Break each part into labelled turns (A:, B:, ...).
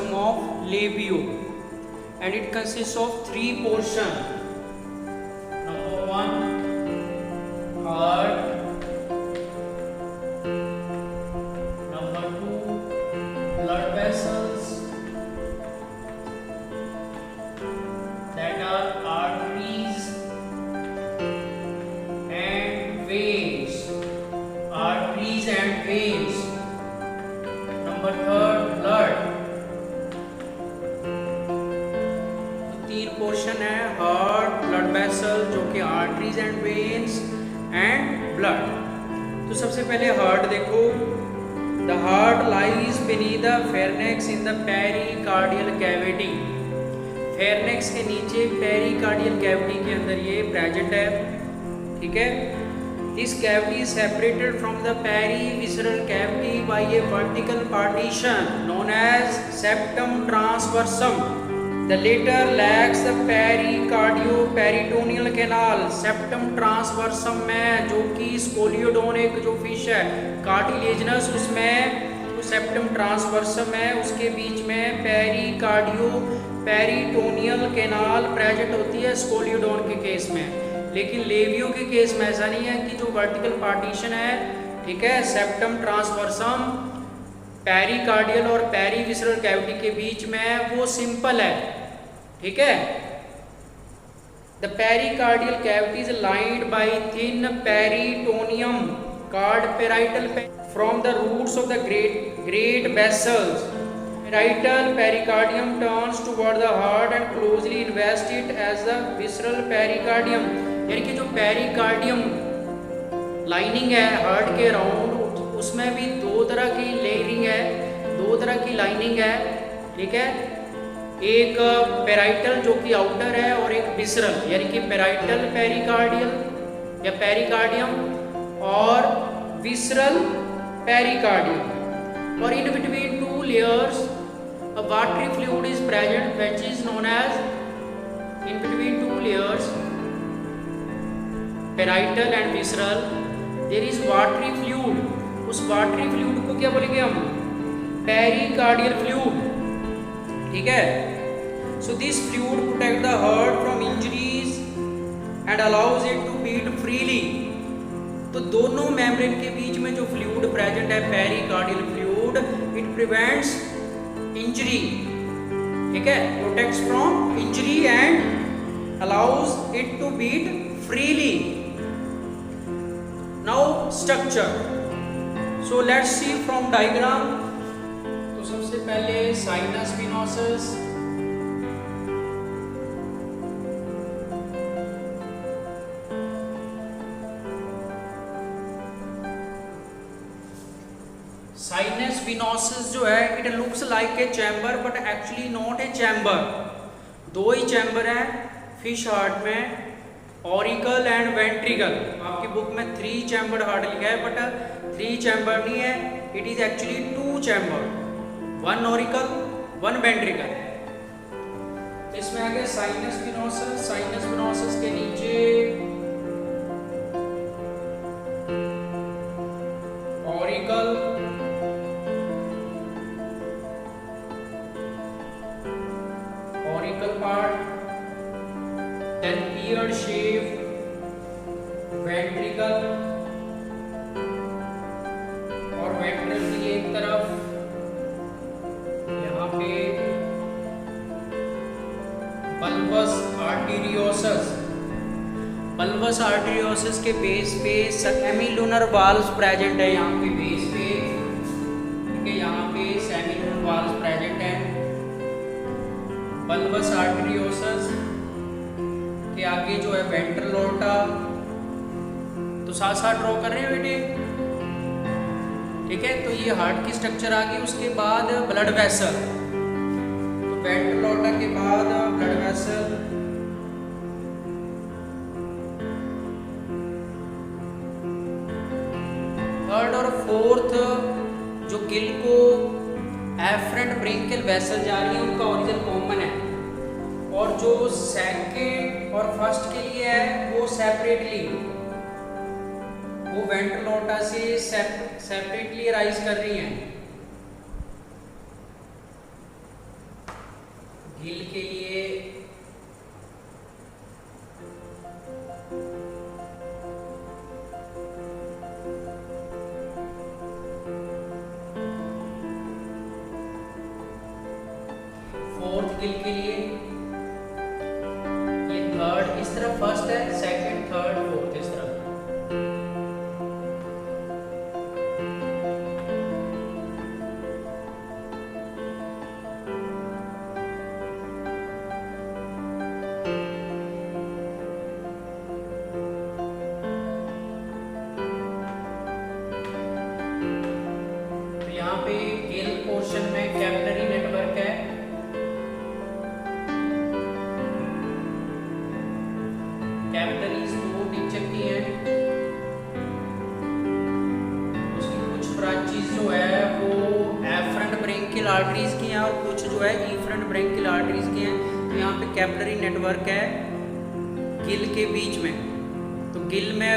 A: system of labio, and it consists of three portions. Number one, heart. Number two, blood vessels, that are arteries and veins. Arteries and veins. Number third, blood. तीन portion है, heart, blood vessel जो कि arteries and veins and blood. तो सबसे पहले heart देखो। The heart lies beneath the pharynx in the pericardial cavity। फेरनेक्स के नीचे पेरिकार्डियल कैविटी के अंदर ये प्रेजेंट है, ठीक है। This cavity is separated from the perivisceral cavity by a vertical partition known as septum transversum. The latter lacks the peritoneal canal. Septum transversum में, जो कि स्कोलियोडोन एक जो फिश है कार्टिलेजनस, उसमें सेप्टम ट्रांसवर्सम है, उसके बीच में पेरिटोनियल कैनाल प्रेजेंट होती है स्कोलियोडोन के केस में। लेकिन लेबियो के केस में ऐसा नहीं है कि जो वर्टिकल पार्टीशन है, ठीक है, सेप्टम ट्रांसवर्सम पेरिकार्डियल और पेरीविसरल कैविटी के बीच में, वो सिंपल है, ठीक है। The pericardial cavity is lined by thin peritoneum called parietal from the roots of the great vessels. Parietal pericardium turns toward the heart and closely invests it as the visceral pericardium। यानी कि जो pericardium lining है heart के around, उसमें भी दो तरह की लेयरिंग है, दो तरह की लाइनिंग है, ठीक है। एक पेराइटल जो कि आउटर है और एक विसरल, यानी कि पेराइटल पेरिकार्डियल या पेरिकार्डियम और विसरल पेरिकार्डियम। और in between two layers a watery fluid is present which is known as, in between two layers parietal and visceral there is watery fluid। उस watery fluid को क्या बोलेंगे हम? Pericardial fluid, ठीक है। so this fluid protect the heart from injuries and allows it to beat freely। तो दोनों membrane के बीच में जो फ्लूइड प्रेजेंट है pericardial fluid, it prevents injury, ठीक है, protects from injury and allows it to beat freely. Now structure, so let's see from diagram. तो सबसे पहले साइनस विनोसस, साइनस विनोसस जो है, it looks like a chamber but actually not a chamber. दो ही chamber है fish heart में, auricle and ventricle. आपकी बुक में 3 चैम्बर हार्ट लिखा है बट 3 चैम्बर नहीं है, it is actually 2 chamber, 1 auricle 1 ventricle. इसमें आ गया साइनस विनोसस। साइनस विनोसस के नीचे auricle, part, then ear shape, ventricle और वेंट्रल की एक तरफ यहाँ पे बल्बस आर्टेरियोसस। बल्बस आर्टेरियोसस के बेस पे सेमीलुनर वाल्व्स प्रेजेंट है, यहाँ पे बेस पे, ठीक है, यहाँ पे सेमीलुनर वाल्व्स प्रेजेंट है। बल्बस आर्टेरियोसस के आगे जो है वेंट्रल ओर्टा। तो साथ साथ ड्रॉ कर रहे हैं बेटे, ठीक है। तो ये हार्ट की स्ट्रक्चर आ गई। उसके बाद ब्लड वेसल, तो वेंट्रल ओर्टा के बाद ब्लड वेसल, थर्ड और फोर्थ जो गिल्को एफरेंट ब्रेंकियल वेसल जा रही है उनका ओरिजिन कॉमन है, और जो सेकेंड और फर्स्ट के लिए है वो सेपरेटली, वो वेंट्रल ओर्टा से सेपरेटली राइज कर रही हैं। गिल के लिए फोर्थ गिल के लिए ये थर्ड, इस तरफ फर्स्ट है, सेकंड, थर्ड, फोर्थ, इस तरफ। तो यहाँ पे गिल पोर्शन में कैपिलरी नेटवर्क है, कैपिलरीज दो नेचर की हैं, उसकी कुछ ब्रांचेस जो है वो एफरंट ब्रेंकियल आर्टरीज की हैं और कुछ जो है इफरंट ब्रेंकियल आर्टरीज की हैं। तो यहाँ पे कैपिलरी नेटवर्क है गिल के बीच में, तो गिल में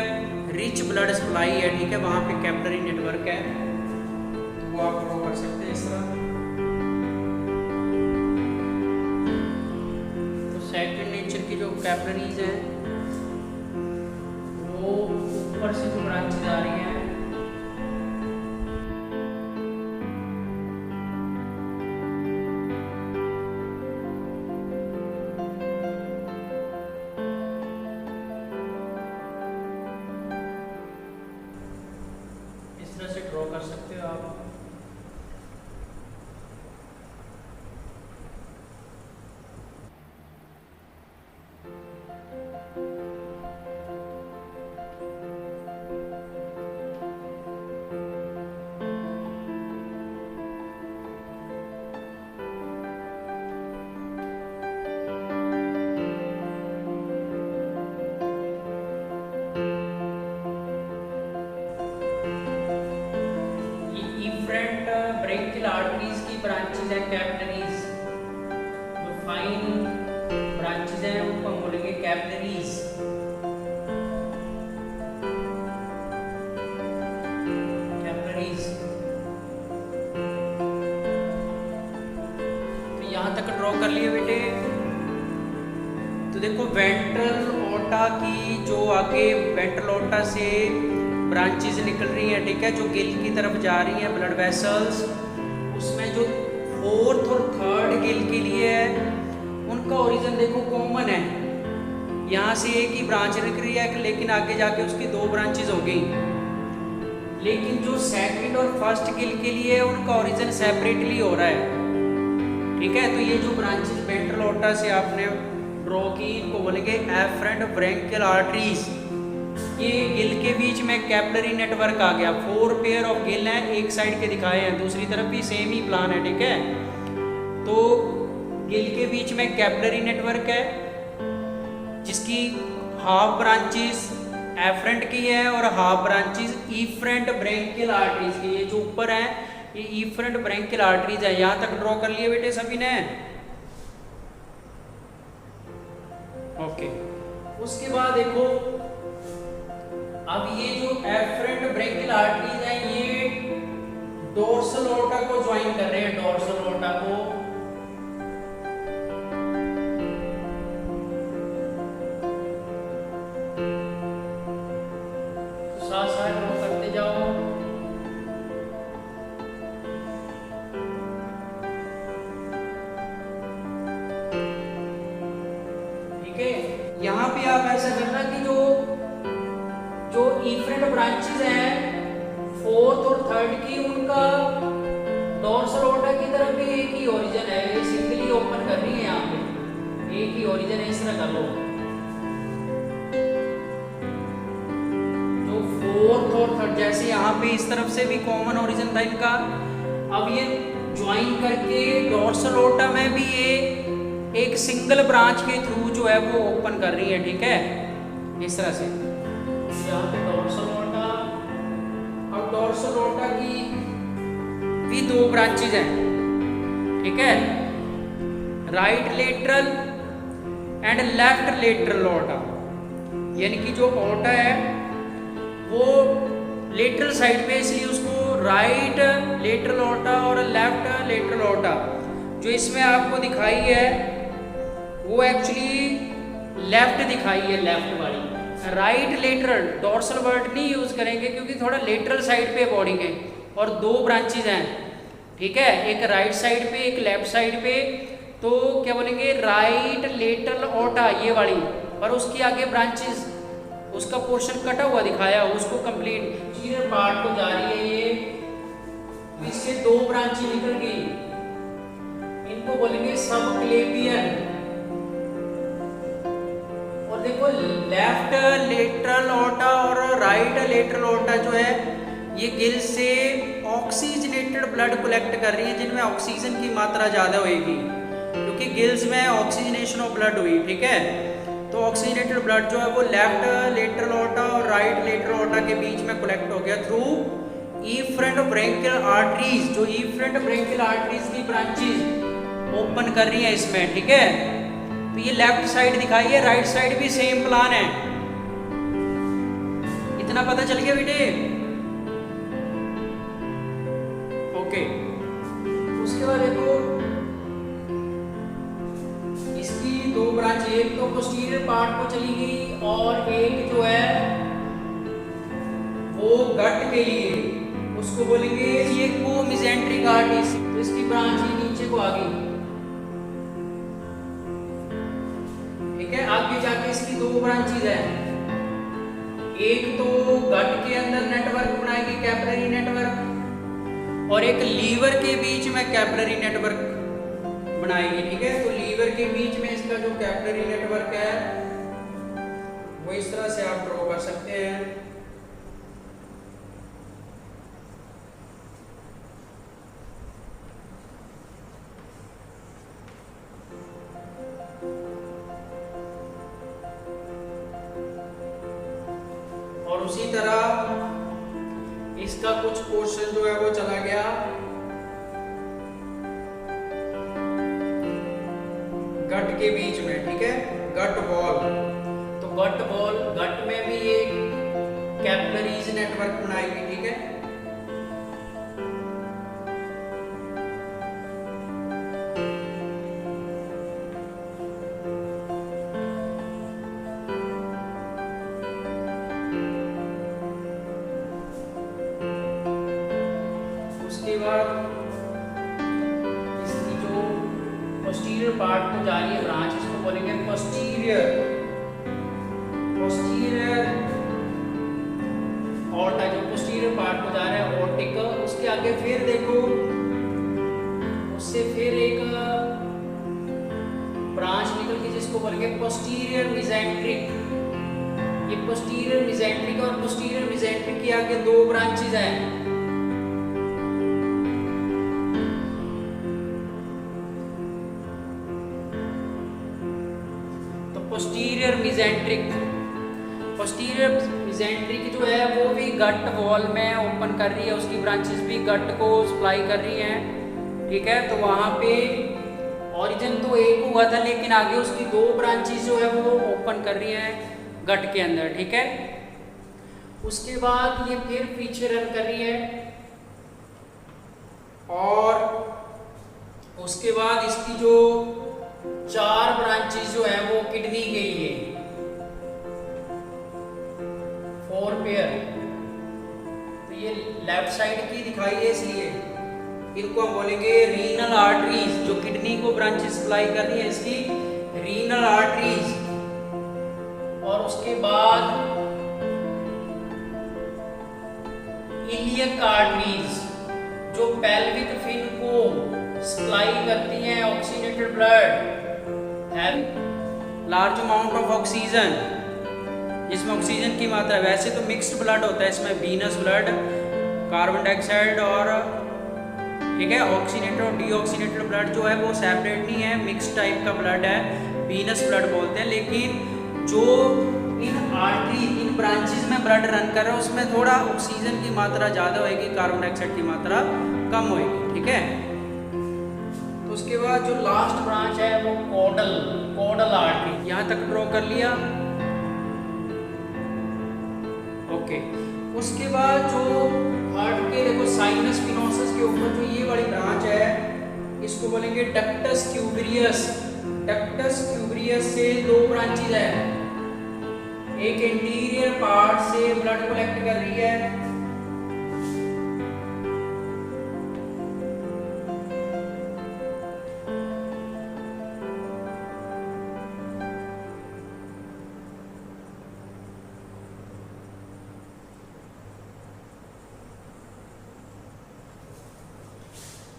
A: रिच ब्लड सप्लाई है, ठीक है, वहाँ पे कैपिलरी नेटवर्क है, तो वो आप ड्रॉ कर सकते हैं इस तरह। तो सेकंड नेचर की जो कैपिलरीज हैं वो ऊपर से जो ब्रांचेज आ रही हैं इस तरह से ड्रॉ कर सकते हो आप। ब्रेंकियल आर्टरीज की ब्रांचेज हैं कैपिलरीज, जो फाइन ब्रांचेज हैं उनको हम बोलेंगे कैपिलरीज। कैपिलरीज तो यहाँ तक ड्रॉ कर लिए बेटे। तो देखो वेंट्रल ओटा की जो आगे वेंट्रल ओटा से ब्रांचेज निकल रही हैं, ठीक है, जो गिल की तरफ जा रही हैं ब्लड वेसल्स, उसमें जो फोर्थ और थर्ड गिल के लिए है उनका ओरिजिन देखो कॉमन है, यहाँ से एक ही ब्रांच निकल रही है, लेकिन आगे जाके उसकी दो ब्रांचेज हो गई। लेकिन जो सेकंड और फर्स्ट गिल के लिए उनका ओरिजिन सेपरेटली हो रहा है, ठीक है। तो ये जो ब्रांचेज वेंट्रल ओटा से आपने ड्रॉ की इनको बोलेंगे एफरेंट ब्रेंकियल आर्टरीज। ये गिल के बीच में कैपिलरी नेटवर्क आ गया, 4 पेयर ऑफ गिल हैं, एक साइड के दिखाए हैं, दूसरी तरफ भी सेम ही प्लान है, ठीक है। तो गिल के बीच में कैपिलरी नेटवर्क है जिसकी हाफ ब्रांचेस एफरेंट की है और half branches efferent branchial arteries की। ये जो ऊपर है ये इफरेंट ब्रेंकियल आर्टरीज है। यहाँ तक ड्रॉ कर लिए बेटे सभी ने, ओके। उसके बाद देखो अब ये जो एफरेंट ब्रेंकियल आर्टरीज है ये डोर्सल ओर्टा को ज्वाइन कर रहे हैं, डोर्सल ओर्टा को। साथ साथ ड्रॉ करते जाओ। ठीक है, यहाँ पे आप ऐसा करना कि जो इफरेंट ब्रांचेस हैं फोर्थ और थर्ड की, उनका डोर्सल ओर्टा की तरफ भी एक ही ओरिजिन है, ये सिंपली ओपन कर रही है, यहाँ पे एक ही ओरिजिन है, इस तरह कर लो। जो फोर्थ और थर्ड जैसे यहाँ पे इस तरफ से भी कॉमन ओरिजिन था इनका, अब ये ज्वाइन करके डोर्सल ओर्टा में भी ये एक सिंगल ब्रांच के थ्रू जो है वो ओपन कर रही है, ठीक है, इस तरह से। यहाँ पे डोर्सल ओर्टा और डोर्सल ओर्टा की भी दो ब्रांचेज हैं, ठीक है, right lateral and left lateral aorta. यानी कि जो ओर्टा है वो लेटरल साइड पे, इसलिए उसको राइट लेटरल ओर्टा और लेफ्ट लेटरल ओर्टा। जो इसमें आपको दिखाई है वो एक्चुअली लेफ्ट दिखाई है, लेफ्ट वाली। राइट लेटरल डोर्सल वर्ड नहीं यूज करेंगे क्योंकि थोड़ा लेटरल साइड पे बॉडी के, और दो ब्रांचेज हैं, ठीक है, एक राइट साइड पे एक लेफ्ट साइड पे। तो क्या बोलेंगे, राइट लेटरल ओटा ये वाली, और उसकी आगे ब्रांचेस, उसका पोर्शन कटा हुआ दिखाया, उसको कंप्लीट चीर पार्ट को जा रही है ये, इससे दो ब्रांचें निकल गई, इनको बोलेंगे सब क्लेपियन। और देखो लेफ्ट लेटरल ओटा और राइट लेटरल ओटा जो है ये गिल से ऑक्सीजनेटेड ब्लड कलेक्ट कर रही है, जिनमें ऑक्सीजन की मात्रा ज़्यादा होगी क्योंकि गिल्स में ऑक्सीजनेशन ऑफ ब्लड हुई, ठीक है। तो ऑक्सीजनेटेड ब्लड जो है वो लेफ्ट लेटरल ओटा और राइट लेटरल ओटा के बीच में कलेक्ट हो गया थ्रू इफरेंट ब्रेंकियल आर्टरीज। जो इफरेंट ब्रेंकियल आर्टरीज की ब्रांचेज ओपन कर रही है इसमें, ठीक है। तो ये लेफ्ट साइड दिखाई है, राइट साइड भी सेम प्लान है। इतना पता चल गया बेटे, ओके। उसके बाद देखो इसकी दो ब्रांच, एक तो पोस्टीरियर पार्ट को चली गई और एक जो है वो गट के लिए, उसको बोलेंगे ये को मिजेंट्रिक आर्टरीज। तो इसकी ब्रांच ही नीचे को आ गई, ठीक है। आगे जाके इसकी दो ब्रांचेज है, एक तो गट के अंदर नेटवर्क बनाएगी कैपिलरी नेटवर्क, और एक लीवर के बीच में कैपिलरी नेटवर्क बनाएगी, ठीक है। तो लीवर के बीच में इसका जो कैपिलरी नेटवर्क है वो इस तरह से आप ड्रॉ कर सकते हैं। और उसी तरह इसका कुछ पोर्शन जो है वो चला गया गट के बीच में, ठीक है, गट वॉल। तो गट वॉल, गट में भी एक कैपिलरीज नेटवर्क बनाएगी, ठीक है। उसके बाद इसकी जो पोस्टीरियर पार्ट को जा रही है ब्रांच, इसको बोलेंगे पोस्टीरियर ऑर्टा। जो पोस्टीरियर पार्ट को जा रहा है ऑर्टिक, उसके आगे फिर देखो उससे फिर एक ब्रांच निकल के जिसको बोलेंगे पोस्टीरियर मिजेंट्रिक। ये पोस्टीरियर मिजेंट्रिक और पोस्टीरियर मिजेंट्रिक के आगे दो ब्रांचेज हैं, पोस्टीरियर मिजेंट्रिक। पोस्टीरियर मिजेंट्रिक जो है वो भी गट वॉल में ओपन कर रही है, उसकी ब्रांचेस भी गट को सप्लाई कर रही हैं, ठीक है। तो वहाँ पे ओरिजिन तो एक हुआ था लेकिन आगे उसकी दो ब्रांचेस जो है वो ओपन कर रही हैं गट के अंदर, ठीक है। उसके बाद ये फिर पीछे रन कर रही है और उसके बाद इसकी जो चार ब्रांचेस जो है वो किडनी के लिए, 4 पेयर। तो ये लेफ्ट साइड की दिखाई है इसलिए इनको हम बोलेंगे रीनल आर्टरीज। जो किडनी को ब्रांचेस सप्लाई कर रही है इसकी रीनल आर्टरीज। और उसके बाद इलियक आर्टरीज जो पेल्विक फिन को सप्लाई करती हैं oxygenated blood, large amount of oxygen, जिसमें ऑक्सीजन की मात्रा, वैसे तो मिक्स्ड ब्लड होता है इसमें, वीनस ब्लड, कार्बन डाइऑक्साइड और, ठीक है, ऑक्सीनेटेड और डीऑक्सीनेटेड ब्लड जो है वो सेपरेट नहीं है, मिक्स टाइप का ब्लड है, वीनस ब्लड बोलते हैं। लेकिन जो इन आर्टरी, इन ब्रांचेस में ब्लड रन कर रहा है उसमें थोड़ा ऑक्सीजन की मात्रा ज़्यादा होगी, कार्बन डाइऑक्साइड की मात्रा कम होगी, ठीक है। तो उसके बाद जो लास्ट ब्रांच है वो कोडल आर्टरी, यहाँ तक ड्रॉ कर लिया, ओके। उसके बाद जो हार्ट के देखो साइनस विनोसस के ऊपर जो ये वाली ब्रांच है इसको बोलेंगे डक्टस क्यूबिरियस। डक्टस क्यूब्रियस से दो ब्रांचेज है, एक इंटीरियर पार्ट से ब्लड कलेक्ट कर रही है,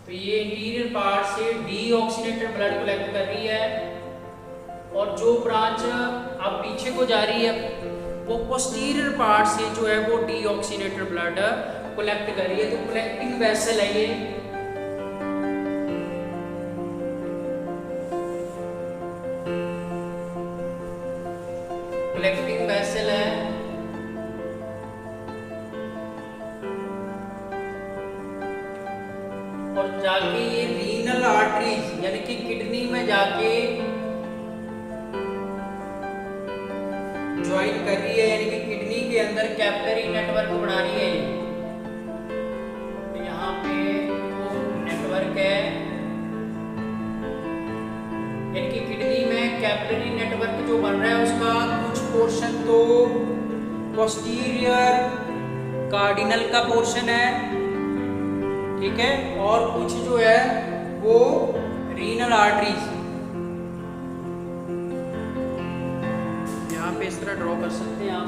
A: तो ये इंटीरियर पार्ट से डीऑक्सीनेटेड ब्लड कलेक्ट कर रही है, और जो ब्रांच अब पीछे को जा रही है वो पोस्टीरियर पार्ट से जो है वो डीऑक्सीनेटेड ब्लड कलेक्ट कर रही है। तो कलेक्टिंग वेसल है ये, कलेक्टिंग वेसल है, और जाके ये रीनल आर्टरीज यानी कि किडनी में जाके ज्वाइन कर रही है, यानी कि किडनी के अंदर कैपिलरी नेटवर्क बना रही है। तो यहाँ पे वो नेटवर्क है, यानी कि किडनी में कैपिलरी नेटवर्क जो बन रहा है उसका कुछ पोर्शन तो पोस्टीरियर कार्डिनल का पोर्शन है, ठीक है, और कुछ जो है वो रीनल आर्टरीज यहाँ पे इस तरह ड्रॉ कर सकते हैं आप।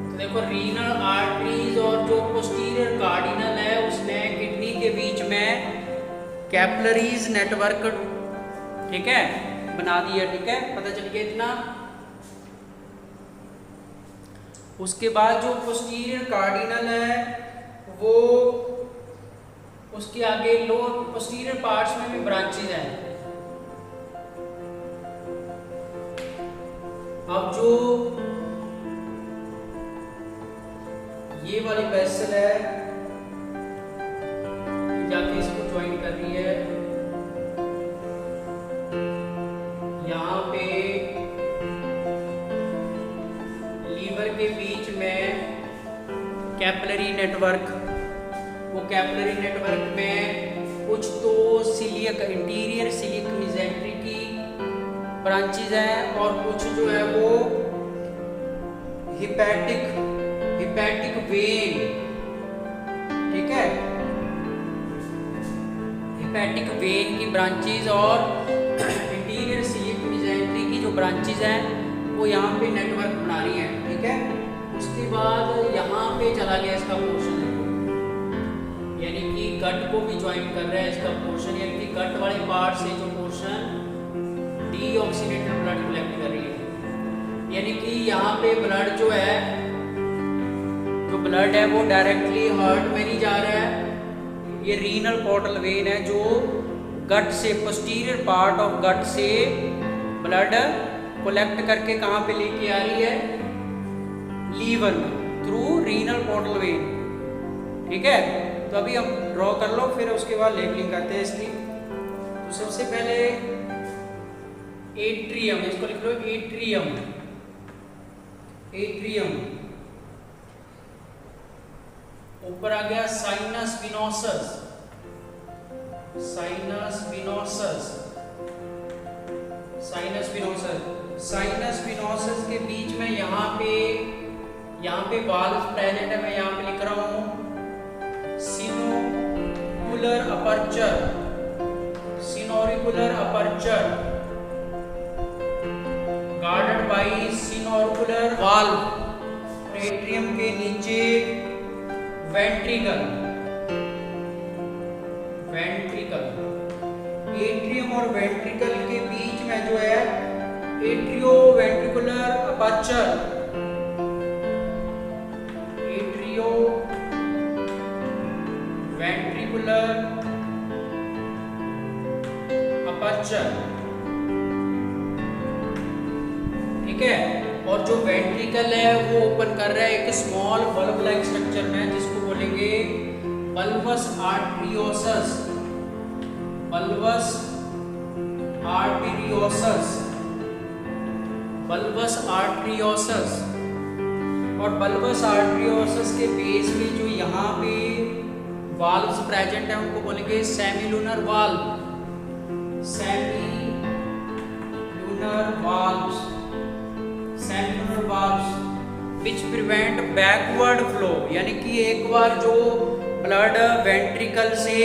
A: तो देखो रीनल आर्टरीज और जो पोस्टीरियर कार्डिनल है उसने किडनी के बीच में कैपिलरीज नेटवर्क, ठीक है, बना दिया, ठीक है, पता चल गया इतना। उसके बाद जो पोस्टीरियर कार्डिनल है वो उसके आगे लोअर पोस्टीरियर पार्ट्स में भी ब्रांचेज हैं। अब जो ये वाली वेसल है जाके इसको ज्वाइन कर रही है, यहाँ पे लीवर के बीच में कैपिलरी नेटवर्क, वो कैपिलरी नेटवर्क में कुछ तो सिलियक इंटीरियर सिलियक मिजेंट्री की ब्रांचेज हैं, और कुछ जो है वो हिपैटिक वेन, ठीक है, हिपैटिक वेन की ब्रांचेज और इंटीरियर सिलियक मिजेंट्री की जो ब्रांचेज हैं वो यहाँ पे नेटवर्क बना रही हैं, ठीक है। उसके बाद यहाँ पे चला गया इसका पोर्शन, यानी कि गट को भी ज्वाइन कर रहा है इसका पोर्शन, यानी कि गट वाले पार्ट से जो पोर्शन डीऑक्सीनेटेड ब्लड कलेक्ट कर रही है, यानी कि यहाँ पे ब्लड जो ब्लड है वो डायरेक्टली हार्ट में नहीं जा रहा है, ये रीनल पोर्टल वेन है जो गट से पोस्टीरियर पार्ट ऑफ गट से ब्लड कलेक्ट करके कहाँ पे लेके आ रही है, लीवर में, थ्रू रीनल पोर्टल वेन, ठीक है। तो अभी हम ड्रॉ कर लो, फिर उसके बाद लेबलिंग करते हैं इसकी। तो सबसे पहले एट्रियम, इसको लिख लो एट्रियम, एट्रियम, ऊपर आ गया sinus venosus, sinus venosus, sinus venosus, sinus venosus के बीच में यहाँ पे वाल्व प्रेजेंट है, मैं यहाँ पे लिख रहा हूँ sinoauricular aperture, sinoauricular aperture guarded by sinoauricular valve. Atrium के नीचे वेंट्रिकल, वेंट्रिकल, एट्रियम और वेंट्रिकल के बीच में जो है atrioventricular aperture, atrioventricular aperture, ठीक है। और जो वेंट्रिकल है वो ओपन कर रहा है एक स्मॉल बल्ब लाइक स्ट्रक्चर में जिसको बोलेंगे bulbus arteriosus, bulbus arteriosus, bulbus arteriosus. और बल्बस आर्टेरियोसस के बेस पे जो यहाँ पे वाल्व्स प्रेजेंट है उनको बोलेंगे semilunar valve, semilunar valves, semilunar valves which prevent backward flow, यानी कि एक बार जो ब्लड वेंट्रिकल से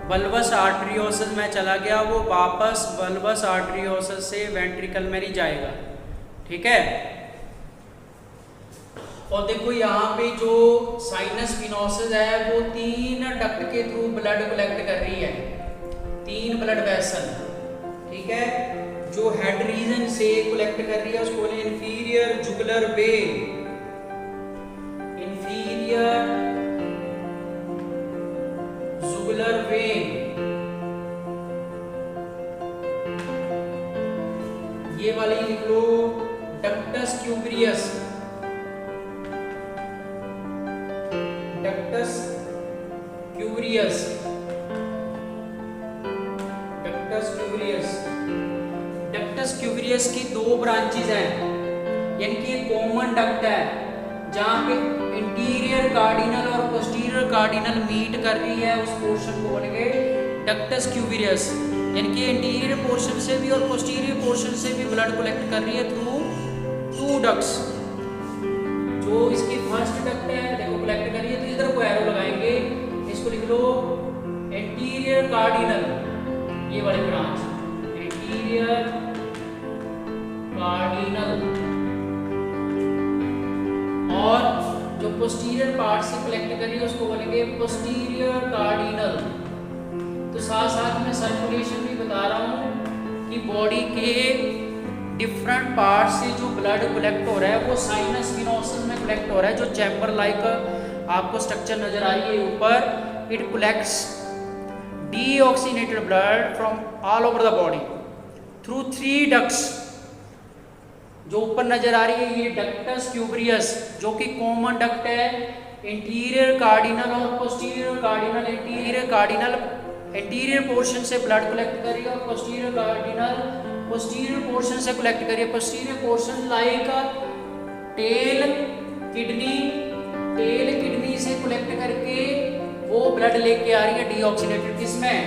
A: बल्बस आर्टेरियोसस में चला गया वो वापस बल्बस आर्टेरियोसस से वेंट्रिकल में नहीं जाएगा, ठीक है। और देखो यहाँ पे जो साइनस विनोसस है वो 3 डक्ट के थ्रू ब्लड कलेक्ट कर रही है, 3 ब्लड वेसल, ठीक है, जो हेड रीजन से कलेक्ट कर रही है उसको बोले inferior jugular vein, inferior jugular vein. ये वाली लिख लो डक्टस क्यूबरियस, डक्टस क्यूबरियस, डक्टस क्यूबरियस। डक्टस क्यूबरियस की 2 ब्रांचेज हैं, यानी कि एक कॉमन डक्ट है जहां पे इंटीरियर कार्डिनल और पोस्टीरियर कार्डिनल मीट कर रही है, उस पोर्शन को बोलेंगे डक्टस क्यूबरियस, यानी कि इंटीरियर पोर्शन से भी और पोस्टीरियर पोर्शन से भी ब्लड कलेक्ट कर रही है थ्रू 2 डक्ट्स। जो इसकी फर्स्ट डक्ट है देखो कलेक्ट कर रही है, तो इधर को एरो लगाएंगे, इसको लिख लो एंटीरियर कार्डिनल, ये वाली ब्रांच एंटीरियर कार्डिनल। और जो पोस्टीरियर पार्ट से कलेक्ट कर रही है उसको बोलेंगे पोस्टीरियर कार्डिनल। तो साथ साथ में सर्कुलेशन भी बता रहा हूँ कि बॉडी के डिफरेंट पार्ट से जो ब्लड कलेक्ट हो रहा है वो साइनस विनोसस में कलेक्ट हो रहा है, जो चैम्बर लाइक आपको स्ट्रक्चर नजर आ रही है ऊपर। It collects deoxygenated blood from all over the body through 3 ducts. जो ऊपर नजर आ रही है ये डक्टस क्यूबरियस, जो कि कॉमन डक्ट है, इंटीरियर कार्डिनल और posterior cardinal. Interior cardinal interior portion से ब्लड कलेक्ट कर रही है और पोस्टीरियर कार्डिनल पोस्टीरियर पोर्शन से कलेक्ट करिए। Posterior portion like tail kidney से कलेक्ट करके वो ब्लड लेके आ रही है डीऑक्सीनेटेड, किसमें,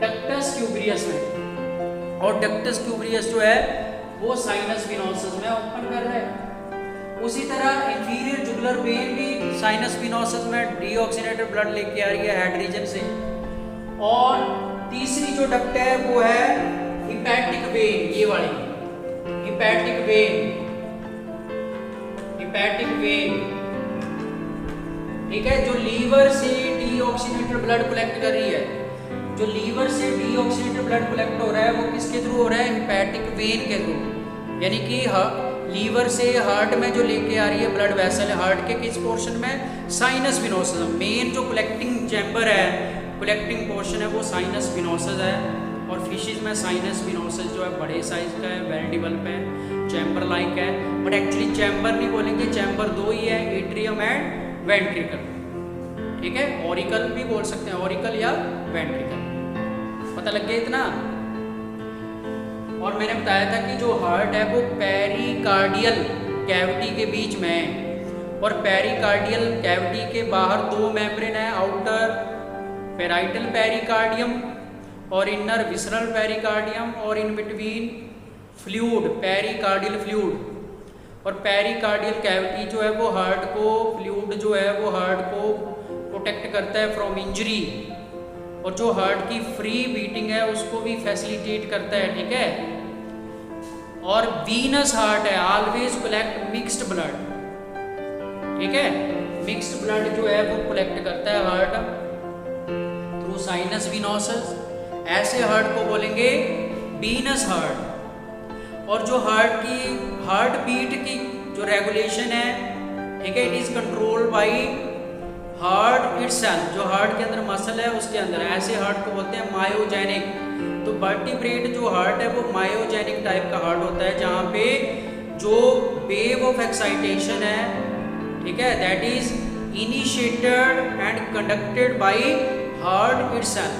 A: डक्टस क्यूबरियस में। और डक्टस क्यूबरियस जो है वो साइनस विनोसस में ओपन कर रहा है। उसी तरह इंफीरियर जुगुलर वेन भी साइनस विनोसस में डीऑक्सीनेटेड ब्लड लेके आ रही है हेड रीजन से। और तीसरी जो डक्ट है वो है हिपैटिक वेन, ये वाली हिपैटिक वेन, हिपैटिक वेन, ठीक है, जो लीवर से डीऑक्सीनेटेड ब्लड कलेक्ट कर रही है। जो लीवर से डीऑक्सीनेटेड ब्लड कलेक्ट हो रहा है वो किसके थ्रू हो रहा है, हिपैटिक वेन के थ्रू, यानी कि लीवर से हार्ट में जो लेके आ रही है ब्लड वेसल, हार्ट के किस पोर्शन में, साइनस विनोसस। मेन जो कलेक्टिंग चैम्बर है, कलेक्टिंग पोर्शन है वो साइनस विनोसस है। और फिशेज में साइनस विनोसस जो है बड़े साइज का है, वेल डेवलप है, चैम्बर लाइक है, बट एक्चुअली चैम्बर नहीं बोलेंगे, चैम्बर 2 ही है, एट्रियम एंड वेंट्रिकल, ठीक है। ऑरिकल भी बोल सकते हैं, ऑरिकल या वेंट्रिकल, पता लग गया इतना। और मैंने बताया था कि जो हार्ट है वो पेरिकार्डियल कैविटी के बीच में है, और पेरिकार्डियल कैविटी के बाहर 2 मेम्ब्रेन है, आउटर पेराइटल पेरिकार्डियम और इनर विसरल पेरिकार्डियम, और in between fluid, pericardial fluid. और पेरिकार्डियल कैविटी जो है वो हार्ट को, फ्लूइड जो है वो हार्ट को प्रोटेक्ट करता है फ्रॉम इंजरी, और जो हार्ट की फ्री बीटिंग है उसको भी फैसिलिटेट करता है, ठीक है। और वीनस हार्ट है, ऑलवेज कलेक्ट मिक्स्ड ब्लड, ठीक है, मिक्स्ड ब्लड जो है वो कलेक्ट करता है हार्ट थ्रू साइनस विनोसस। ऐसे हार्ट को बोलेंगे वीनस हार्ट। और जो हार्ट बीट की जो रेगुलेशन है, ठीक है, it is controlled by heart itself, जो हार्ट के अंदर मसल है उसके अंदर। ऐसे हार्ट को बोलते हैं मायोजेनिक। तो वर्टिब्रेट जो हार्ट है वो मायोजेनिक टाइप का हार्ट होता है, जहाँ पे जो वेव ऑफ एक्साइटेशन है, ठीक है, that is initiated and conducted by heart itself.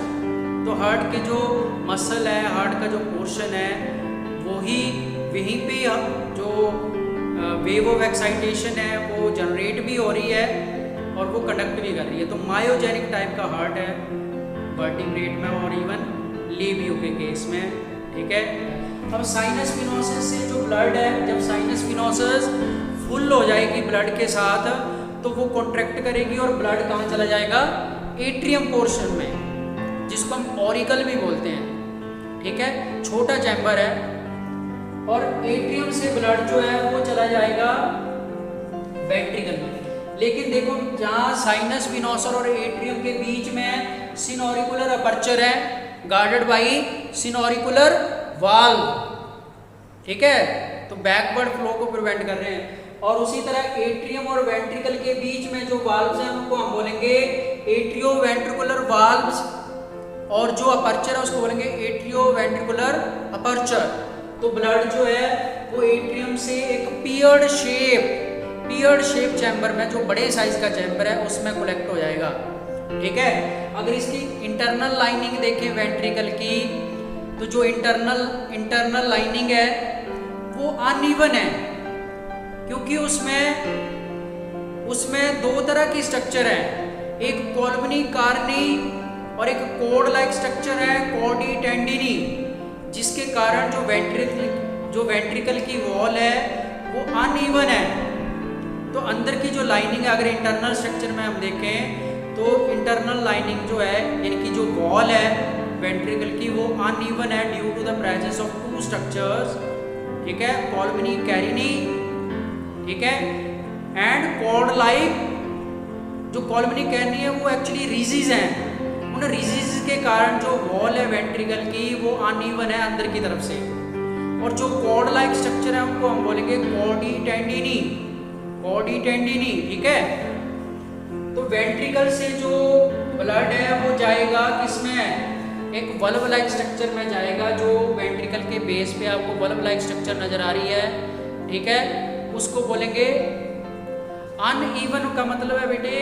A: तो तो हार्ट के जो मसल है, हार्ट का जो पोर्शन है, वही वहीं पे जो वेव ऑफ एक्साइटेशन है वो जनरेट भी हो रही है और वो कंडक्ट भी कर रही है। तो मायोजेनिक टाइप का हार्ट है वर्टिब्रेट में और इवन लेबियो के केस में, ठीक है। अब साइनस विनोसस से जो ब्लड है, जब साइनस विनोसस फुल हो जाएगी ब्लड के साथ तो वो कॉन्ट्रैक्ट करेगी और ब्लड कहाँ चला जाएगा, एट्रियम पोर्शन में, जिसको हम ऑरिकल भी बोलते हैं, ठीक है, छोटा चैम्बर है। और एट्रियम से ब्लड जो है वो चला जाएगा वेंट्रिकल में। लेकिन देखो जहाँ साइनस विनोसस और एट्रियम के बीच में सिनोरिकुलर अपर्चर है गार्डेड बाई सिनोरिकुलर वाल्व, ठीक है, तो बैकवर्ड फ्लो को प्रिवेंट कर रहे हैं। और उसी तरह एट्रियम और वेंट्रिकल के बीच में जो वाल्व्स हैं उनको हम बोलेंगे एट्रियो वेंट्रिकुलर वाल्व्स, और जो अपर्चर है उसको बोलेंगे एट्रियो वेंट्रिकुलर अपर्चर। तो ब्लड जो है वो एट्रियम से एक पियर्ड शेप चैम्बर में, जो बड़े साइज का चैम्बर है, उसमें कलेक्ट हो जाएगा, ठीक है। अगर इसकी इंटरनल लाइनिंग देखें वेंट्रिकल की, तो जो इंटरनल लाइनिंग है वो अनइवन है, क्योंकि उसमें दो तरह की स्ट्रक्चर है, एक कोलमनी कार्नी और एक कोड लाइक स्ट्रक्चर है कॉडी टेंडिनी, जिसके कारण जो वेंट्रिकल की वॉल है वो अनइवन है। तो अंदर की जो लाइनिंग है, अगर इंटरनल स्ट्रक्चर में हम देखें तो इंटरनल लाइनिंग जो है, इनकी जो वॉल है वेंट्रिकल की, वो अनइवन है due to the presence of two structures, ठीक है, कोलमनी कैरिनी, ठीक है, एंड कॉर्ड लाइक। जो कोलमनी कैरिनी है वो एक्चुअली रिजिज हैं, उन रिजिज के कारण जो वॉल है वेंट्रिकल की वो अनइवन है अंदर की तरफ से। और जो कॉर्ड लाइक स्ट्रक्चर है उनको हम बोलेंगे कॉडी टेंडिनी, ठीक है। तो वेंट्रिकल से जो ब्लड है वो जाएगा किसमें, एक वल्व लाइक स्ट्रक्चर में जाएगा, जो वेंट्रिकल के बेस पे आपको वल्व लाइक स्ट्रक्चर नजर आ रही है, ठीक है, उसको बोलेंगे अनइवन। का मतलब है बेटे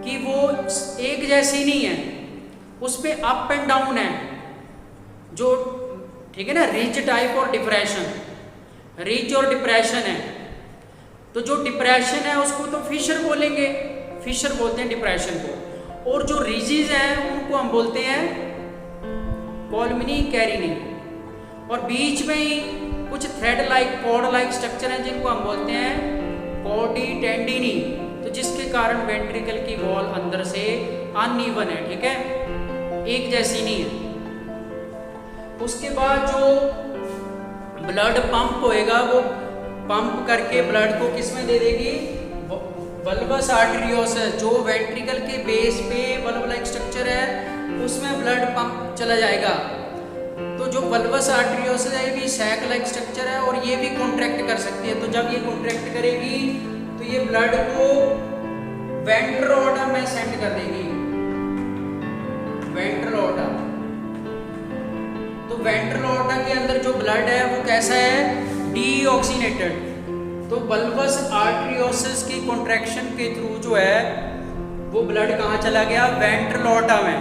A: कि वो एक जैसी नहीं है, उस पे अप एंड डाउन है, जो, ठीक है ना, रिज टाइप और डिप्रेशन, रिज और डिप्रेशन है। तो जो डिप्रेशन है उसको तो फिशर बोलेंगे, फिशर बोलते हैं डिप्रेशन को, और जो रिजिज हैं उनको हम बोलते हैं कोलमनी कैरिनी। और बीच में ही कुछ thread like cord like structure हैं जिनको हम बोलते हैं कॉडी टेंडिनी, तो जिसके कारण वेंट्रिकल की वॉल अंदर से अनइवन है, ठीक है, एक जैसी नहीं है। उसके बाद जो ब्लड पंप होएगा वो पंप करके ब्लड को किसमें दे देगी, वल्वस आर्टेरियोसस, जो वेंट्रिकल के बेस पे वल्व लाइक स्ट्रक्चर है उसमें ब्लड पंप चला जाएगा। तो जो वल्वस आर्टेरियोसस है ये भी सैक लाइक स्ट्रक्चर है और ये भी कॉन्ट्रैक्ट कर सकती है। तो जब ये कॉन्ट्रैक्ट करेगी तो ये ब्लड को वेंट्रल ऑर्टा में सेंड कर देगी, वेंट्रल ऑर्टा। तो वेंट्रल ऑर्टा के अंदर जो ब्लड है वो कैसा है, डीऑक्सीनेटेड। तो वल्वस आर्टेरियोसस की कॉन्ट्रैक्शन के थ्रू जो है वो ब्लड कहाँ चला गया, वेंट्रल ऑर्टा में।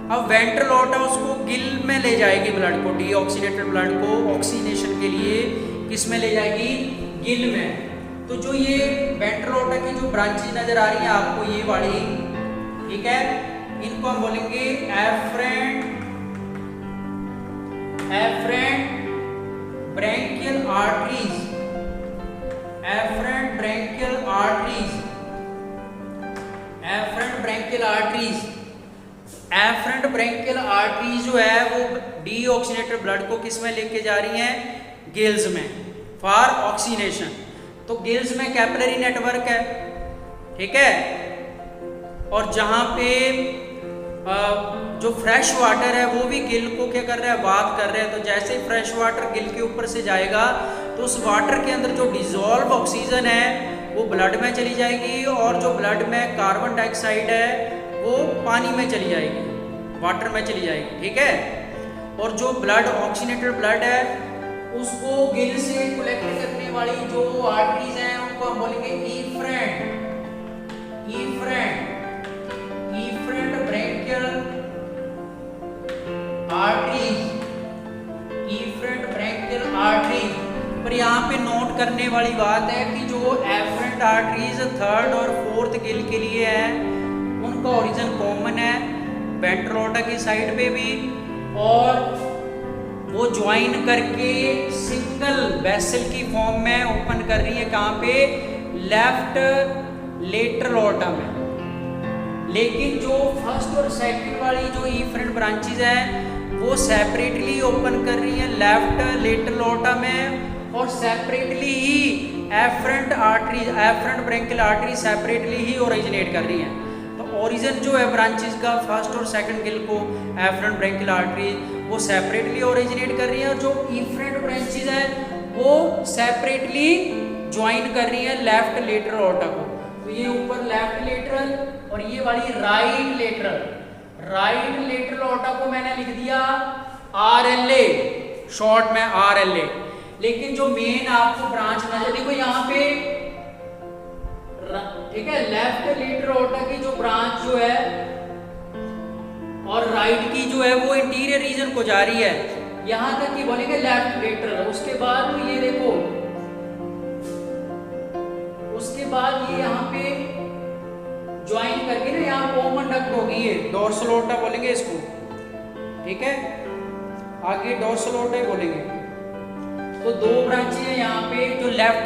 A: अब वेंट्रल ऑर्टा उसको गिल में ले जाएगी ब्लड को, डीऑक्सीनेटेड ब्लड को ऑक्सीनेशन के लिए किस में ले जाएगी, गिल में। तो जो ये वेंट्रल ऑर्टा की जो ब्रांचेज नजर आ रही है आपको, ये वाली, ठीक है, इनको हम बोलेंगे efferent branchial arteries, efferent branchial arteries, efferent branchial arteries. Efferent branchial arteries जो है वो डीऑक्सीनेटेड ब्लड को किस में लेके जा रही हैं, गिल्स में, फॉर ऑक्सीनेशन। तो गिल्स में कैपिलरी नेटवर्क है, ठीक है, और जहां पे जो फ्रेश वाटर है वो भी गिल को क्या कर रहा है, बात कर रहा है। तो जैसे ही फ्रेश वाटर गिल के ऊपर से जाएगा तो उस वाटर के अंदर जो डिजॉल्व ऑक्सीजन है वो ब्लड में चली जाएगी, और जो ब्लड में कार्बन डाइऑक्साइड है वो पानी में चली जाएगी, वाटर में चली जाएगी, ठीक है। और जो ब्लड ऑक्सीनेटेड ब्लड है उसको गिल से कलेक्ट करने वाली जो आर्टरीज हैं उनको हम बोलेंगे efferent branchial arteries, efferent branchial arteries. पर यहाँ पे नोट करने वाली बात है कि जो एफरेंट आर्टरीज थर्ड और फोर्थ गिल के लिए है उनका ओरिजिन कॉमन है वेंट्रल एओर्टा की साइड पे भी, और वो ज्वाइन करके सिंगल वेसल की फॉर्म में ओपन कर रही है कहाँ पे, लेफ्ट लेटरल एओर्टा में। लेकिन जो फर्स्ट और सेकंड वाली जो इफरेंट ब्रांचेज है वो सेपरेटली ओपन कर रही है लेफ्ट लेटरल एओर्टा में, और सेपरेटली ही efferent artery, efferent branchial artery separately ही ओरिजिनेट कर रही है। तो ओरिजिन जो है ब्रांचेस का फर्स्ट और सेकंड गिल को एफरेंट ब्रैंकियल आर्टरी वो सेपरेटली ओरिजिनेट कर रही है, और जो इफरेंट ब्रांचेस है वो सेपरेटली ज्वाइन कर रही है लेफ्ट लेटरल एओर्टा को। तो ये ऊपर लेफ्ट लेटरल और ये वाली right lateral, right lateral aorta को मैंने लिख दिया RLA, शॉर्ट में RLA। लेकिन जो मेन आपको ब्रांच नजर, देखो यहाँ पे ठीक है, लेफ्ट लेटरल एओर्टा की जो ब्रांच जो है और राइट की जो है वो इंटीरियर रीजन को जा रही है, यहां तक कि बोलेंगे लेफ्ट लेटरल। उसके बाद ये देखो, उसके बाद ये यहाँ पे ज्वाइन करके ना यहाँ कॉमन डक्ट होगी, ये डोर्सल एओर्टा बोलेंगे इसको, ठीक है, आगे डोर्सल एओर्टा बोलेंगे। तो दो ब्रांचेज है यहाँ पे, जो लेफ्ट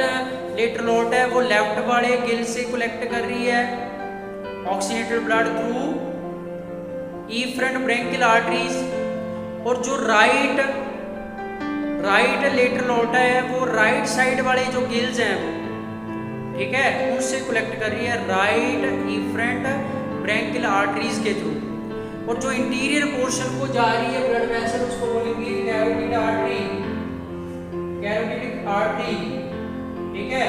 A: लेटरल एओर्टा है वो लेफ्ट वाले गिल से कलेक्ट कर रही है oxygenated blood through efferent branchial arteries, और जो राइट लेटरल एओर्टा है वो राइट साइड वाले जो गिल्स हैं, ठीक है, उनसे कलेक्ट कर रही है राइट इफरेंट ब्रैंकियल आर्टरीज के थ्रू। और जो इंटीरियर पोर्शन को जा रही है ब्लड वेसल उसको बोलेंगे कैरोटिड आर्टरी, कैरोटिड आर्टरी, ठीक है,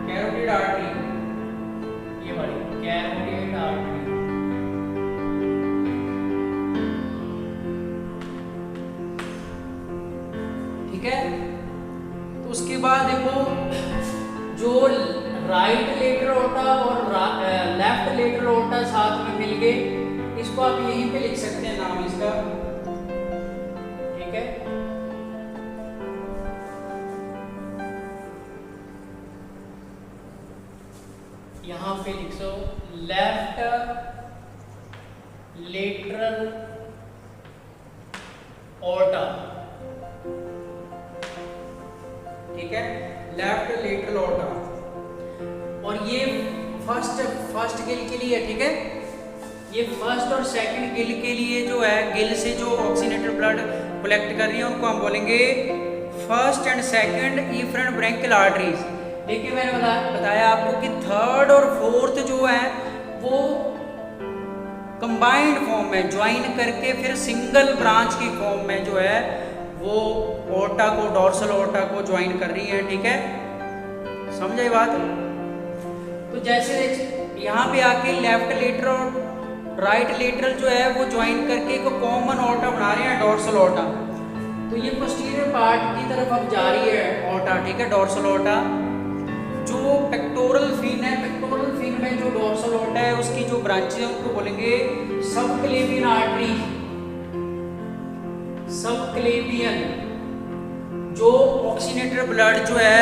A: कैरोटिड आर्टरी, ये वाली कैरोटिड आर्टरी। ठीक है, तो उसके बाद देखो जो राइट लेटरल एओर्टा और लेफ्ट लेटरल एओर्टा साथ में मिल गए, इसको आप यहीं पे लिख सकते हैं नाम इसका, ठीक है। यहां पे लिख सो लेफ्ट लेटरल एओर्टा, ठीक है, लेफ्ट लेटरल एओर्टा। और ये फर्स्ट गिल के लिए, ठीक है, ये फर्स्ट और सेकंड गिल के लिए जो है गिल से जो ऑक्सीनेटेड ब्लड कलेक्ट कर रही है उनको हम बोलेंगे first and second efferent branchial arteries. लेकिन मैंने बताया आपको कि थर्ड और फोर्थ जो है वो कंबाइंड फॉर्म में ज्वाइन करके फिर सिंगल ब्रांच की फॉर्म में जो है वो एओर्टा को, डोर्सल एओर्टा को ज्वाइन कर रही है, ठीक है, समझ आई बात। तो जैसे यहाँ पे आके लेफ्ट लेटरल और राइट लेटरल जो है वो ज्वाइन करके एक कॉमन एओर्टा बना रहे हैं, डोर्सल एओर्टा। तो ये पोस्टीरियर पार्ट की तरफ अब जा रही है एओर्टा, ठीक है, डोर्सल एओर्टा। जो पेक्टोरल फिन है, पेक्टोरल फिन में जो डोर्सल एओर्टा है उसकी जो ब्रांचेज है उनको बोलेंगे सबक्लेवियन आर्टरी, सबक्लेवियन। जो ऑक्सीनेटेड ब्लड जो है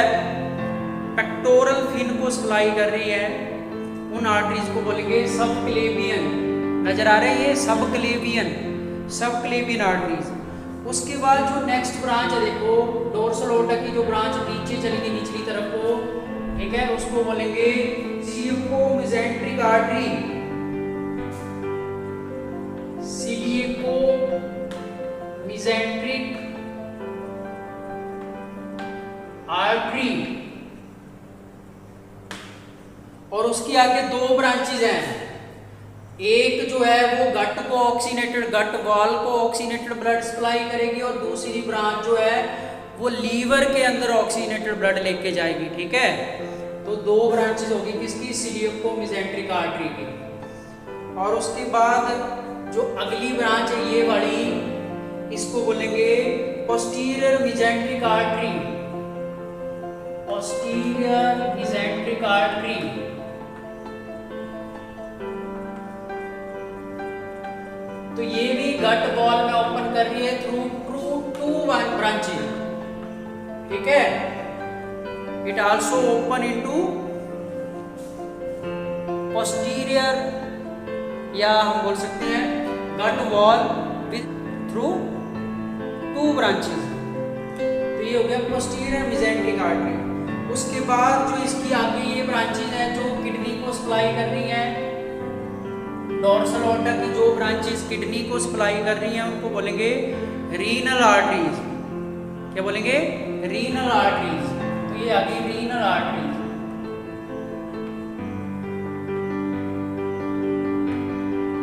A: पेक्टोरल फिन को सप्लाई कर रही है उन आर्टरीज को बोलेंगे सबक्लेवियन। नजर आ रहा है ये सबक्लेवियन, सबक्लेवियन आर्टरीज। उसके बाद जो नेक्स्ट ब्रांच है देखो, डोर्सल एओर्टा की जो ब्रांच नीचे चलेगी निचली तरफ को, ठीक है, उसको बोलेंगे सिलिको-मेसेंट्रिक आर्टरी, सिलिको-मेसेंट्रिक आर्टरी। और उसकी आगे दो ब्रांचेज हैं, एक जो है वो गट को ऑक्सीनेटेड, गट वॉल को ऑक्सीनेटेड ब्लड सप्लाई करेगी, और दूसरी ब्रांच जो है वो लीवर के अंदर ऑक्सीनेटेड ब्लड लेके जाएगी, ठीक है। तो दो ब्रांचेज होगी किसकी, सिलिको-मेसेंट्रिक आर्टरी की। और उसके बाद जो अगली ब्रांच है ये वाली, इसको बोलेंगे posterior mesenteric artery, posterior mesenteric artery. कर रही है थ्रू टू ब्रांचेज, ठीक है। It also open into posterior, या हम बोल सकते हैं gut wall with through two branches. तो ये हो गया पोस्टीरियर मेसेंट्रिक आर्टरी। उसके बाद जो इसकी आगे ये ब्रांचेज हैं जो किडनी को सप्लाई कर रही हैं, डोर्सल ऑर्टर की जो ब्रांचेस किडनी को सप्लाई कर रही हैं उनको बोलेंगे रीनल आर्टरीज। क्या बोलेंगे? Renal arteries. तो ये आ गई रीनल आर्टरीज।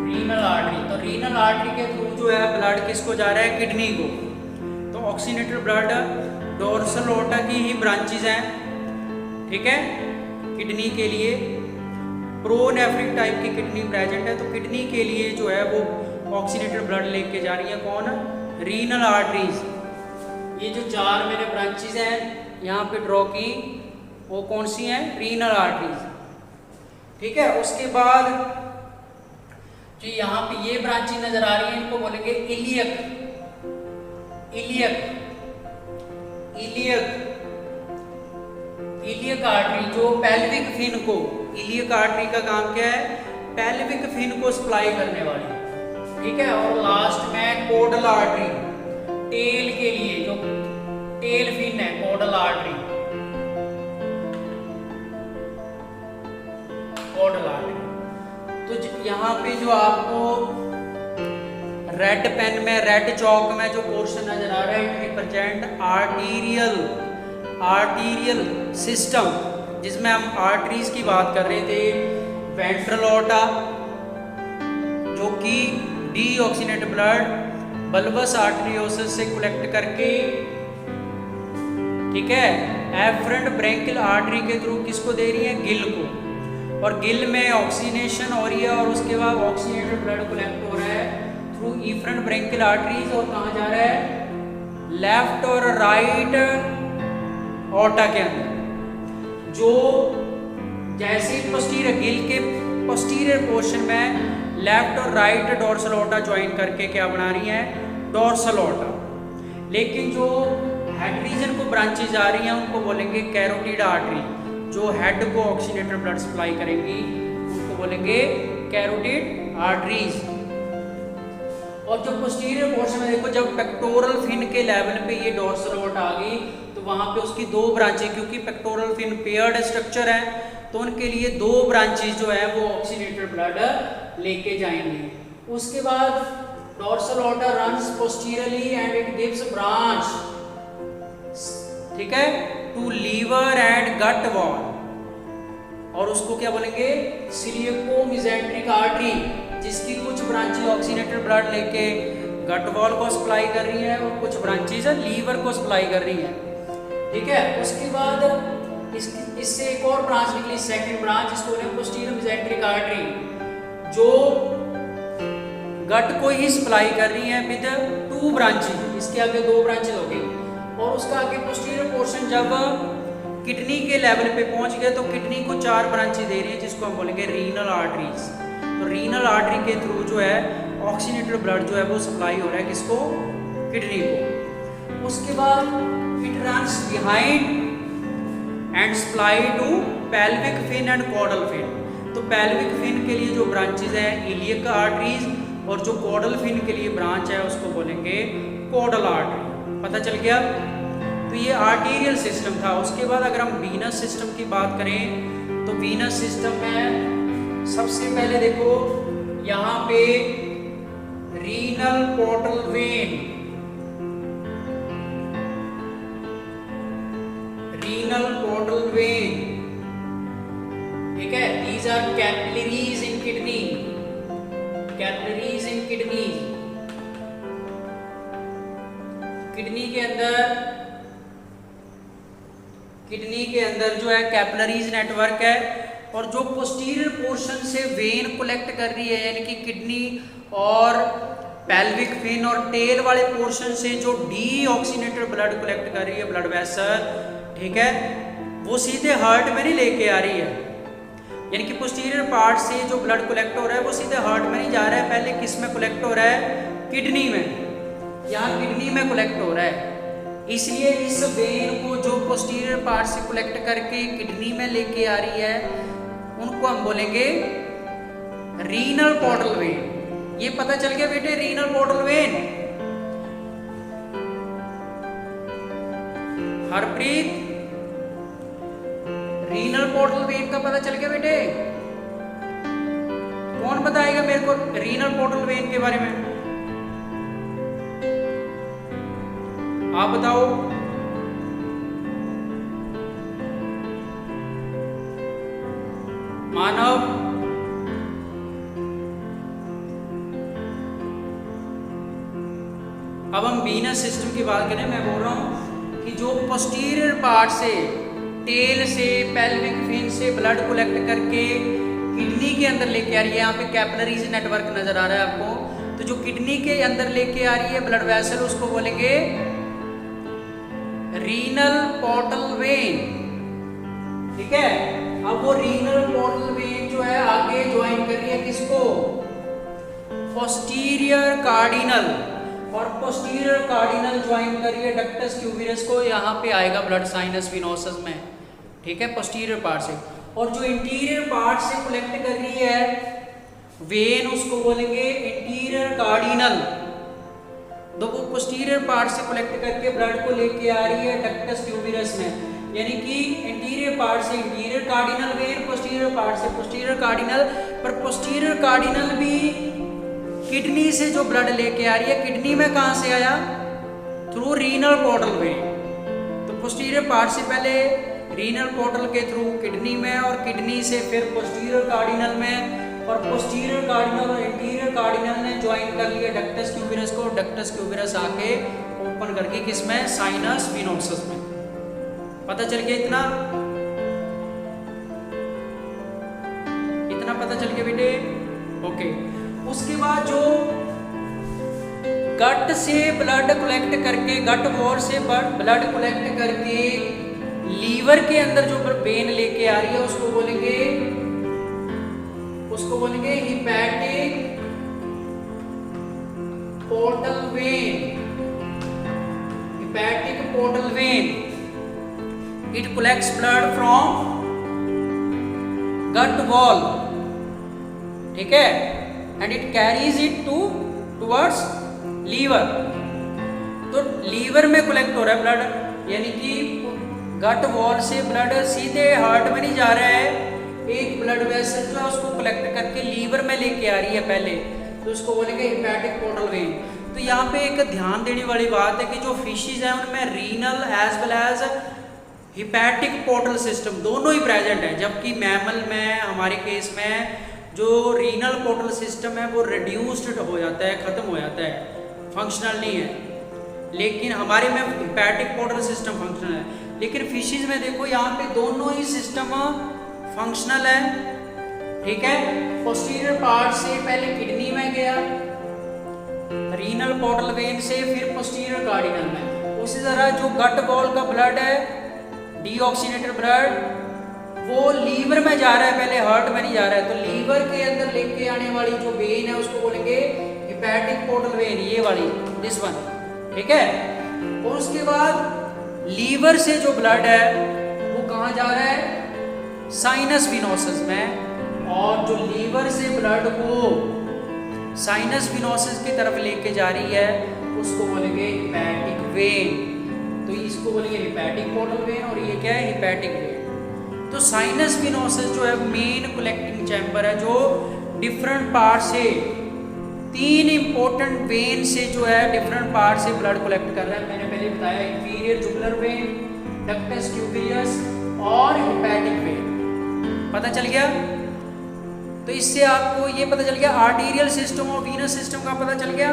A: रीनल आर्टरी, तो रीनल आर्टरी के थ्रू जो है ब्लड किसको जा रहा है? किडनी को। तो ऑक्सीनेटेड ब्लड डोर्सल ऑर्टा की ही ब्रांचेस हैं, ठीक है, किडनी के लिए। प्रोनेफ्रिक टाइप की किडनी प्रेजेंट है, तो किडनी के लिए जो है वो ऑक्सीनेटेड ब्लड लेके जा रही है कौन? Renal arteries. ये जो चार मैंने ब्रांचेस हैं यहाँ पे ड्रॉ की, वो कौन सी हैं? रीनल आर्टरीज, ठीक है। उसके बाद जो यहाँ पे ये ब्रांचेस नजर आ रही है इनको बोलेंगे iliac. Iliac iliac iliac artery, जो पेल्विक फिन को, इलियक आर्टरी का काम क्या है? पेल्विक फिन को सप्लाई करने वाली, ठीक है। और लास्ट में कोडल आर्टरी, टेल के लिए जो टेल फिन है, कोडल आर्टरी। कोडल आर्टरी। तो यहाँ पे जो आपको रेड पेन में, रेड चौक में जो पोर्शन नजर आ रहा है, इट रिप्रेजेंट आर्टीरियल सिस्टम, जिसमें हम आर्टरीज की बात कर रहे थे। वेंट्रल ऑर्टा जो कि डीऑक्सीनेटेड ब्लड बल्बस आर्टरियोसिस से कलेक्ट करके, ठीक है, एफरेंट ब्रेंकियल आर्टरी के थ्रू किसको दे रही है? गिल को। और गिल में ऑक्सीनेशन हो रही है और उसके बाद ऑक्सीनेटेड ब्लड कलेक्ट हो रहा है थ्रू इफरेंट ब्रेंकियल आर्टरीज। और कहाँ जा रहा है? लेफ्ट और राइट ऑर्टा के अंदर। जो जैसे ही पोस्टीरियर, गिल के पोस्टीरियर पोर्शन में लेफ्ट और राइट डोर्सल ऑर्टा ज्वाइन करके क्या बना रही है? Dorsal aorta. लेकिन जो हेड रीजन को ब्रांचेज आ रही हैं उनको बोलेंगे कैरोटिड आर्टरी। जो हेड को ऑक्सीनेटेड ब्लड सप्लाई करेंगी उनको बोलेंगे कैरोटिड आर्टरीज। और जो पोस्टीरियर पोर्शन में देखो, जब पेक्टोरल फिन के लेवल पे ये डोर्सल ऑर्टा आ गई तो वहां पे उसकी दो ब्रांचेज, क्योंकि पेक्टोरल फिन पेयर्ड स्ट्रक्चर है तो उनके लिए दो ब्रांचेज जो है वो ऑक्सीनेटेड ब्लड लेके जाएंगे। उसके बाद dorsal aorta runs posteriorly and it gives branch, ठीक है, to liver and gut wall. और उसको क्या बोलेंगे? सिलिको मेसेंट्रिक आर्टरी, जिसकी कुछ ब्रांचेज ऑक्सीनेटेड ब्लड लेके गट वॉल को सप्लाई कर रही है और कुछ ब्रांचेज लीवर को सप्लाई कर रही है, ठीक है। उसके बाद इससे एक और ब्रांच निकली, सेकंड ब्रांच, इसको बोलेंगे पोस्टीरियर मेसेंट्रिक आर्टरी, जो गट को ही सप्लाई कर रही है विद टू ब्रांचेज। इसके आगे दो ब्रांचेज हो गई। और उसका आगे पोस्टीरियर पोर्शन जब किडनी के लेवल पे पहुंच गया तो किडनी को चार ब्रांचेज दे रही है, जिसको हम बोलेंगे रीनल आर्टरीज। तो रीनल आर्टरी के थ्रू जो है ऑक्सीनेटेड ब्लड जो है वो सप्लाई हो रहा है किसको? किडनी को। उसके बाद it runs behind and supply to pelvic fin and caudal fin. तो पेल्विक फिन के लिए जो ब्रांचेज है इलियक आर्टरीज, और जो कॉडल फिन के लिए ब्रांच है उसको बोलेंगे कॉडल आर्टरी। पता चल गया? तो ये आर्टीरियल सिस्टम था। उसके बाद अगर हम वीनस सिस्टम की बात करें तो वीनस सिस्टम में सबसे पहले देखो यहाँ पे renal portal vein, renal portal vein, ठीक है। These are capillaries in kidney, capillaries in kidney. Kidney के अंदर जो है कैपिलरीज नेटवर्क है। और जो पोस्टीरियर पोर्शन से वेन कलेक्ट कर रही है, यानी कि किडनी और पेल्विक फिन और टेल वाले पोर्शन से जो डीऑक्सीनेटेड ब्लड कलेक्ट कर रही है, ब्लड वेसल, ठीक है, वो सीधे हार्ट में नहीं लेके आ रही है। यानी कि पोस्टीरियर पार्ट से जो ब्लड कलेक्ट हो रहा है वो सीधे हार्ट में नहीं जा रहा है, पहले किस में कलेक्ट हो रहा है? किडनी में। यहाँ किडनी में कलेक्ट हो रहा है, इसलिए इस वेन को जो पोस्टीरियर पार्ट से कलेक्ट करके किडनी में लेके आ रही है उनको हम बोलेंगे रीनल पोर्टल वेन। ये पता चल गया बेटे, renal portal when. Harpreet, renal portal when का पता चल गया बेटे? कौन बताएगा मेरे को रीनल पोर्टल वेन के बारे में? आप बताओ। मानव, अब हम वीनस सिस्टम की बात करें। मैं बोल रहा हूं कि जो पोस्टीरियर पार्ट से, टेल से, पेल्विक फिन से ब्लड कलेक्ट करके किडनी के अंदर लेके आ रही है। यहाँ पे कैपिलरीज नेटवर्क नजर आ रहा है आपको। तो जो किडनी के अंदर लेके आ रही है ब्लड वेसल, उसको बोलेंगे रीनल पोर्टल वेन। ठीक है, अब वो रीनल पोर्टल वेन जो है आगे ज्वाइन कर रही है किसको? पोस्टीरियर कार्डिनल, और पोस्टीरियर कार्डिनल ज्वाइन कर रही है डक्टस क्यूबिरस को। यहाँ पे आएगा ब्लड साइनस विनोसस में। ठीक है, पोस्टीरियर पार्ट से। और जो इंटीरियर पार्ट से कलेक्ट कर रही है वेन, उसको बोलेंगे इंटीरियर कार्डिनल। तो वो पोस्टीरियर पार्ट से कलेक्ट करके ब्लड को लेके आ रही है डक्टस ट्यूबिरस में, यानी कि इंटीरियर पार्ट से interior cardinal when, posterior part से पोस्टीरियर कार्डिनल। पर पोस्टीरियर कार्डिनल भी किडनी से जो ब्लड लेके आ रही है, किडनी में कहां से आया? Through renal portal when. तो पोस्टीरियर पार्ट से पहले रीनल पोर्टल के थ्रू किडनी में, और किडनी से फिर पोस्टीरियर कार्डिनल में, और पोस्टीरियर कार्डिनल और इंटीरियर कार्डिनल ने ज्वाइन कर लिया डक्टस क्यूबिरस को। डक्टस क्यूबिरस आके ओपन करके किसमें? साइनस विनोसस में। पता चल गया इतना? इतना पता चल गया बेटे? ओके। उसके बाद जो गट से ब्लड कलेक्ट करके, गट वॉल से ब्लड कलेक्ट करके लीवर के अंदर जो वेन लेके आ रही है, उसको बोलेंगे hepatic portal vein. Hepatic portal vein, it collects blood from gut wall. ठीक है, and it carries it towards liver. तो लीवर में कलेक्ट हो रहा है ब्लड, यानी कि गट वॉल से ब्लड सीधे हार्ट में नहीं जा रहा है। एक ब्लड वेसल जो है उसको कलेक्ट करके लीवर में लेके आ रही है पहले, तो उसको बोलेंगे हिपैटिक पोर्टल वेन। तो यहाँ पे एक ध्यान देने वाली बात है कि जो फिशेज हैं उनमें renal as well as hepatic portal system दोनों ही प्रेजेंट है, जबकि मैमल में, हमारे केस में जो रीनल पोर्टल सिस्टम है वो रिड्यूस्ड हो जाता है, खत्म हो जाता है, फंक्शनल नहीं है। लेकिन हमारे में हिपैटिक पोर्टल सिस्टम फंक्शनल है। लेकिन फिशेज में देखो यहाँ पे दोनों ही सिस्टम फंक्शनल है। ठीक है, पोस्टीरियर पार्ट से पहले किडनी में गया रीनल पोर्टल वेन से, फिर पोस्टीरियर कार्डिनल में। उसी तरह जो गट वॉल का ब्लड है, डीऑक्सीनेटेड ब्लड, वो लीवर में जा रहा है पहले, हार्ट में नहीं जा रहा है। तो लीवर के अंदर लेके आने वाली जो वेन है उसको बोलेंगे हिपैटिक पोर्टल वेन, ये वाली, दिस वन। ठीक है, और उसके बाद लीवर से जो ब्लड है वो कहाँ जा रहा है? साइनस विनोसस में। और जो लीवर से ब्लड को साइनस विनोसस की तरफ लेके जा रही है उसको बोलेंगे हिपैटिक वेन। तो इसको बोलेंगे हिपैटिक पोर्टल वेन, और ये क्या है? Hepatic vein. तो साइनस विनोसस जो है मेन कलेक्टिंग चैम्बर है, जो डिफरेंट पार्ट से, 3 इंपॉर्टेंट वेन से जो है डिफरेंट पार्ट से ब्लड कलेक्ट कर रहा है। मैंने पहले बताया inferior jugular vein, ductus tuberous और हिपैटिक वेन। पता चल गया? तो इससे आपको ये पता चल गया आर्टीरियल सिस्टम और वीनस सिस्टम का पता चल गया।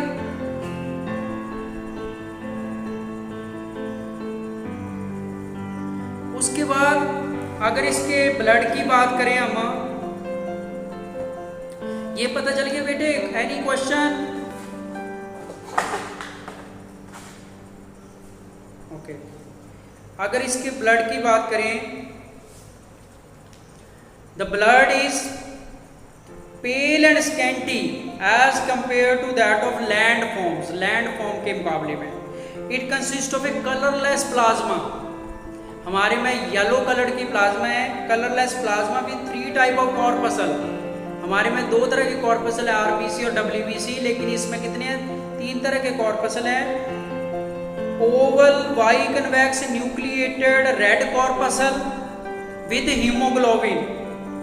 A: उसके बाद अगर इसके ब्लड की बात करें हम, ये पता चल गया बेटे? Any question? ओके, अगर इसके ब्लड की बात करें, the blood is pale and scanty as compare to that of land forms, land form के मुकाबले में। It consist of a colourless plasma, हमारे में येलो कलर की प्लाज्मा है, colourless plasma with 3 type of corpuscle, हमारे में 2 तरह के कॉर्पसल है, आरबीसी और डब्ल्यूबीसी, लेकिन इसमें कितने हैं, 3 तरह के कॉर्पसल हैं। Oval biconvex nucleated red corpuscle with haemoglobin,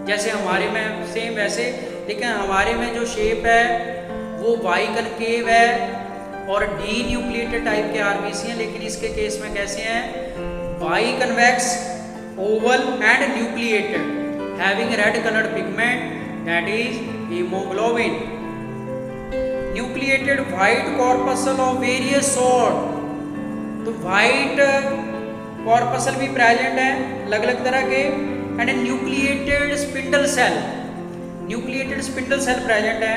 A: जैसे हमारे में सेम वैसे, लेकिन हमारे में जो शेप है वो वाई कनकेव है और डी न्यूक्लिएटेड टाइप के आरबीसी हैं, लेकिन इसके केस में कैसे हैं, biconvex, oval and nucleated, having red coloured pigment that is haemoglobin. Nucleated white corpuscle of various sort, तो व्हाइट कॉर्पसल भी प्रेजेंट है अलग अलग तरह के, and nucleated spindle cell, nucleated spindle cell present है,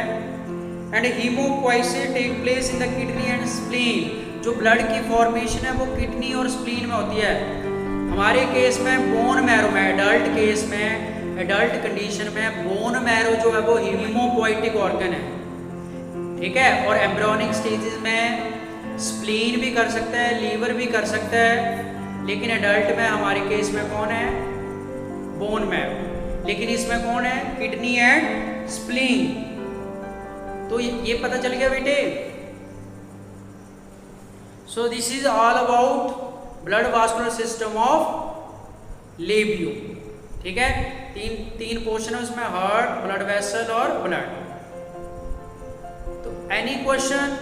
A: and haemopoiesis take place in the kidney and spleen, जो blood की फॉर्मेशन है वो किडनी और स्प्लीन में होती है। हमारे केस में बोन मैरो में, एडल्ट केस में, एडल्ट कंडीशन में बोन मैरो जो है वो हीमोपोइटिक ऑर्गन है, ठीक है, और एम्ब्रियोनिक स्टेजेस में स्प्लीन भी कर सकता है, लीवर भी कर सकता है, लेकिन एडल्ट में हमारे केस में कौन है, बोन मैरो, लेकिन इसमें कौन है, किडनी एंड स्प्लीन। तो ये पता चल गया बेटे। So this is all about blood vascular system of labio, ठीक है, तीन पोर्शन है उसमें, हार्ट, ब्लड वेसल और ब्लड। तो एनी क्वेश्चन,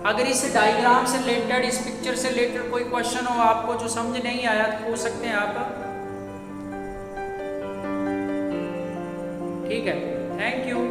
A: अगर इस डायग्राम से रिलेटेड, इस पिक्चर से रिलेटेड कोई क्वेश्चन हो आपको जो समझ नहीं आया तो पूछ सकते हैं आप, ठीक है, थैंक यू।